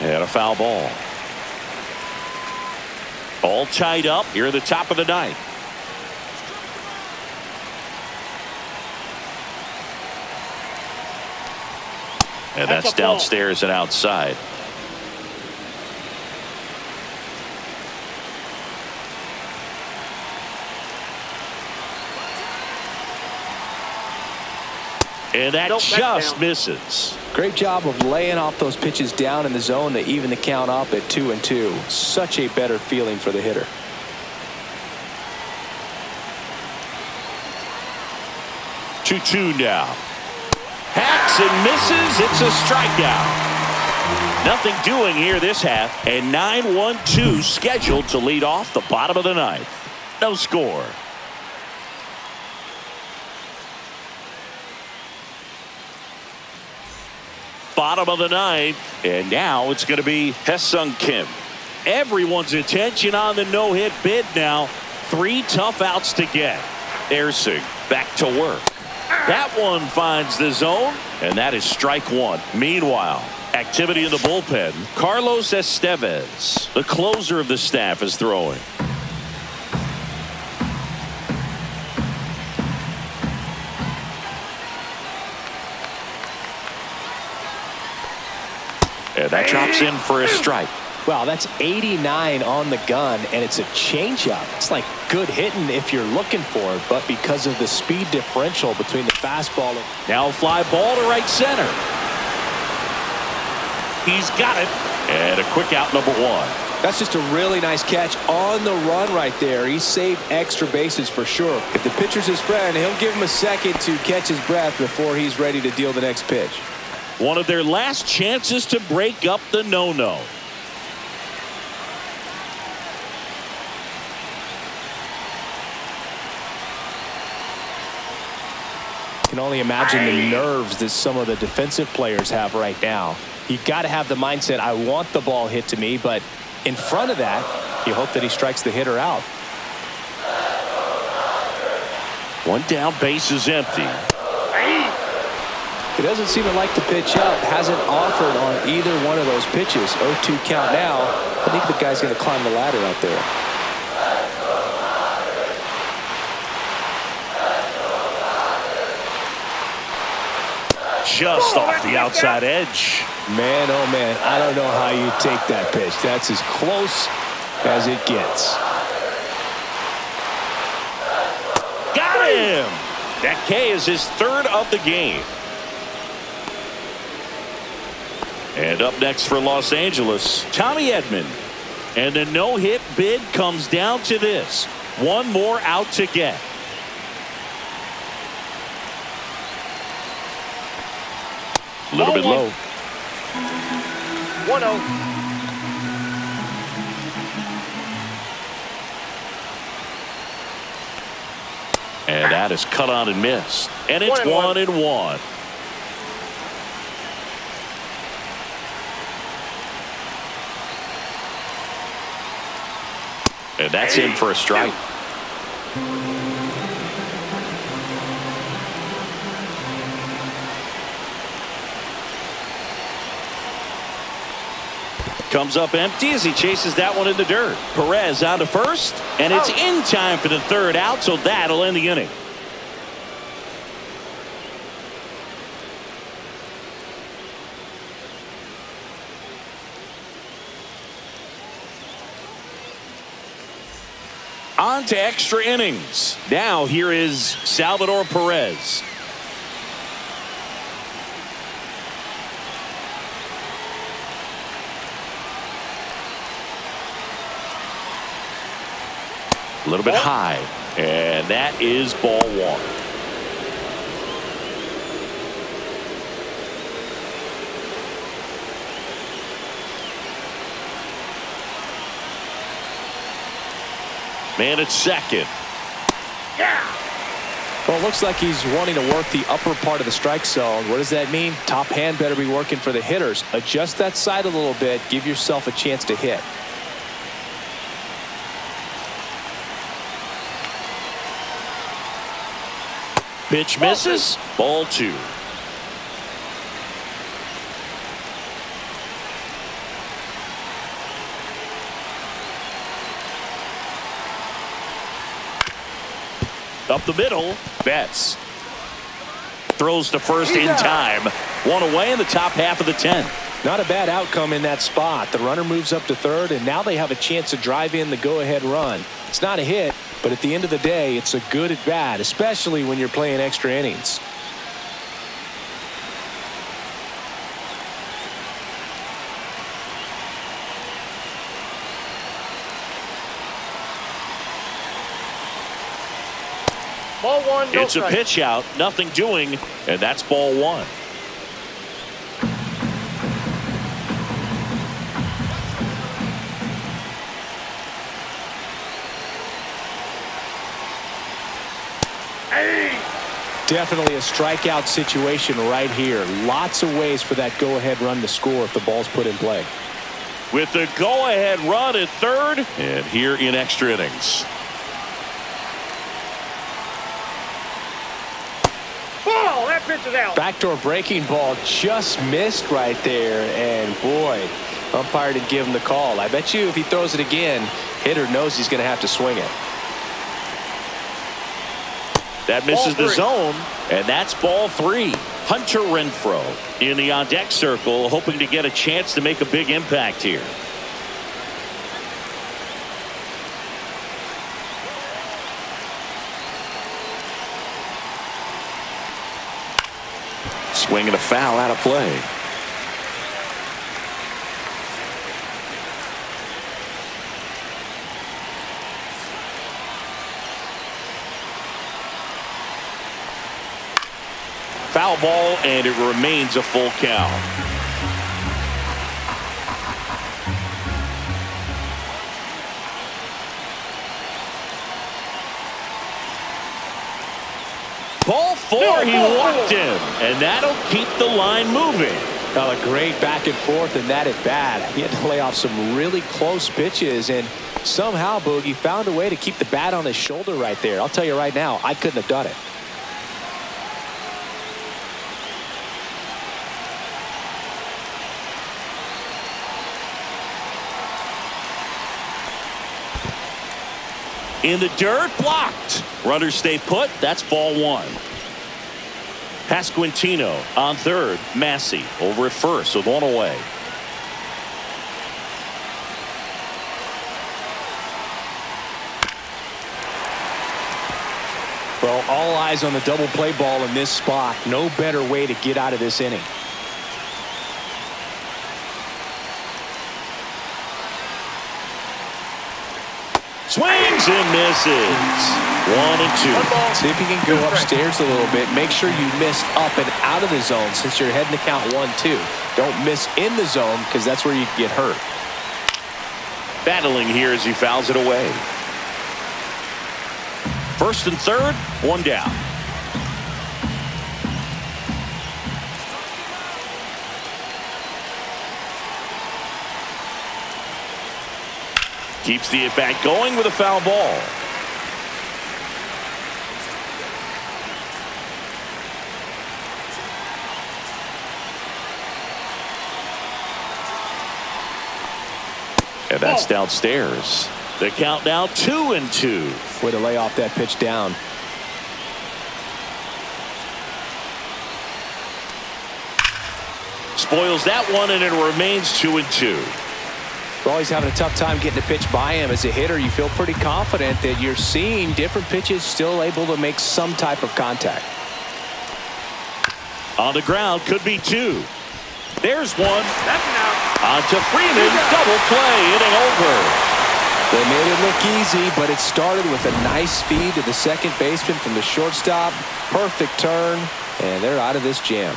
And a foul ball. All tied up here at the top of the 9th. And that's downstairs and outside. And that just misses. Great job of laying off those pitches down in the zone to even the count up at 2-2. Such a better feeling for the hitter. Two now. Hacks and misses. It's a strikeout. Nothing doing here this half. And 9-1-2 scheduled to lead off the bottom of the 9th. No score. Bottom of the 9th, and now it's going to be Hesung Kim. Everyone's attention on the no-hit bid now. 3 tough outs to get. Ersing back to work. That one finds the zone, and that is strike 1. Meanwhile, activity in the bullpen. Carlos Estevez, the closer of the staff, is throwing. And that drops in for a strike. Wow, that's 89 on the gun, and it's a changeup. It's like good hitting if you're looking for it, but because of the speed differential between the fastball and... Now a fly ball to right center. He's got it. And a quick out, number 1. That's just a really nice catch on the run right there. He saved extra bases for sure. If the pitcher's his friend, he'll give him a second to catch his breath before he's ready to deal the next pitch. One of their last chances to break up the no-no. I can only imagine the nerves that some of the defensive players have right now. You've got to have the mindset, I want the ball hit to me, but in front of that, you hope that he strikes the hitter out. One down, base is empty. He doesn't seem to like the pitch up. Hasn't offered on either one of those pitches. 0-2 count now. I think the guy's going to climb the ladder out there. Just off the outside edge. Man, oh man, I don't know how you take that pitch. That's as close as it gets. Got him! That K is his third of the game. And up next for Los Angeles, Tommy Edman. And the no-hit bid comes down to this. One more out to get. A little bit low. 1-0. And that is cut on and missed. And it's 1-1. And that's in for a strike. Comes up empty as he chases that one in the dirt. Perez on to first, and it's in time for the third out, so that'll end the inning. On to extra innings. Now here is Salvador Perez. A little bit high, and that is ball one. Man at second. Well, it looks like he's wanting to work the upper part of the strike zone. What does that mean? Top hand better be working for the hitters. Adjust that side a little bit. Give yourself a chance to hit. Pitch misses. Ball two. Up the middle. Betts throws to first in time. One away in the top half of the 10th. Not a bad outcome in that spot. The runner moves up to third, and now they have a chance to drive in the go-ahead run. It's not a hit, but at the end of the day, it's a good at bat, especially when you're playing extra innings. Ball one, no It's strike. a pitch out, nothing doing, and that's ball one. Definitely a strikeout situation right here. Lots of ways for that go-ahead run to score if the ball's put in play. With the go-ahead run at third, and here in extra innings. Ball, that pitch is out. Backdoor breaking ball just missed right there, and boy, umpire didn't give him the call. I bet you if he throws it again, hitter knows he's going to have to swing it. That misses the zone, and that's ball three. Hunter Renfroe in the on-deck circle, hoping to get a chance to make a big impact here. Swing and a foul out of play. Foul ball, and it remains a full count. Ball 4, he walked him, and that'll keep the line moving. A great back and forth, and that at bat. He had to lay off some really close pitches, and somehow Boogie found a way to keep the bat on his shoulder right there. I'll tell you right now, I couldn't have done it. In the dirt, blocked. Runners stay put. That's ball 1. Pasquantino on third. Massey over at first with 1 away. Well, all eyes on the double play ball in this spot. No better way to get out of this inning. Swings and misses. 1-2. See if you can go upstairs a little bit. Make sure you miss up and out of the zone since you're heading to count 1-2. Don't miss in the zone because that's where you get hurt. Battling here as he fouls it away. First and third, 1 down. Keeps the at-bat going with a foul ball. And that's downstairs. The count now 2-2. Way to lay off that pitch down. Spoils that one, and it remains 2-2. We're always having a tough time getting a pitch by him. As a hitter, you feel pretty confident that you're seeing different pitches still able to make some type of contact. On the ground, could be 2. There's 1. That's an out. On to Freeman. Double play. Inning over. They made it look easy, but it started with a nice feed to the second baseman from the shortstop. Perfect turn, and they're out of this jam.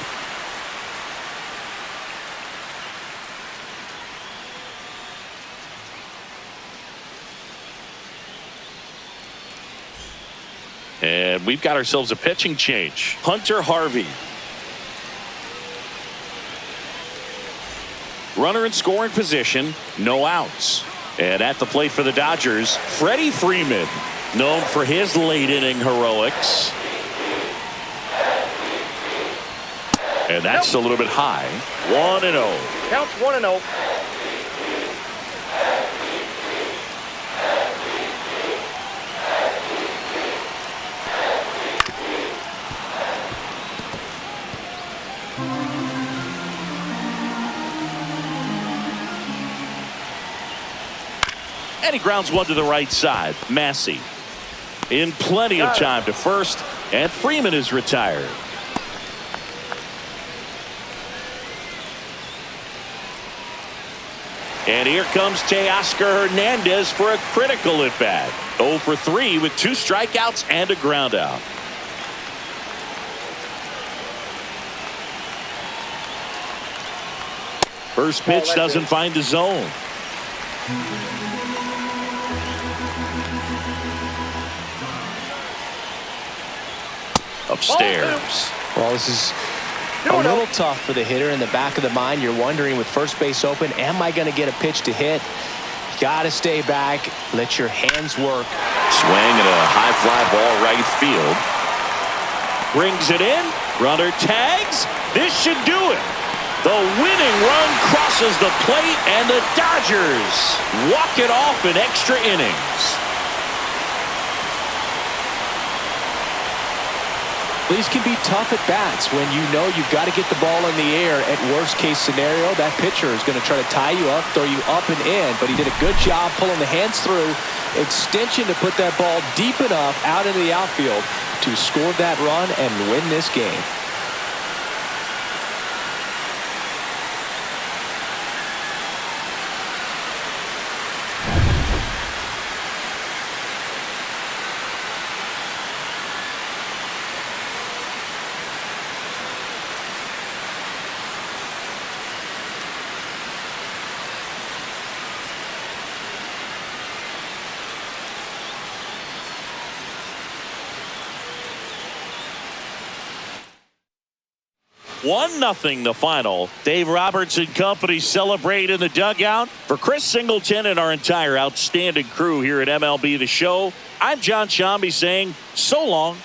And we've got ourselves a pitching change. Hunter Harvey. Runner in scoring position, no outs. And at the plate for the Dodgers, Freddie Freeman, known for his late inning heroics. And that's a little bit high. 1-0. Counts 1-0. And he grounds one to the right side. Massey in plenty of time to first, and Freeman is retired. And here comes Teoscar Hernandez for a critical at bat. 0 for 3 with 2 strikeouts and a ground out. First pitch doesn't find the zone. Upstairs. Well, this is a little tough for the hitter. In the back of the mind, you're wondering with first base open, am I going to get a pitch to hit? Got to stay back. Let your hands work. Swing and a high fly ball right field. Brings it in. Runner tags. This should do it. The winning run crosses the plate, and the Dodgers walk it off in extra innings. These can be tough at bats when you know you've got to get the ball in the air. At worst case scenario, that pitcher is going to try to tie you up, throw you up and in, but he did a good job pulling the hands through. Extension to put that ball deep enough out into the outfield to score that run and win this game. 1-0 the final. Dave Roberts and company celebrate in the dugout. For Chris Singleton and our entire outstanding crew here at MLB The Show, I'm John Shambi saying so long.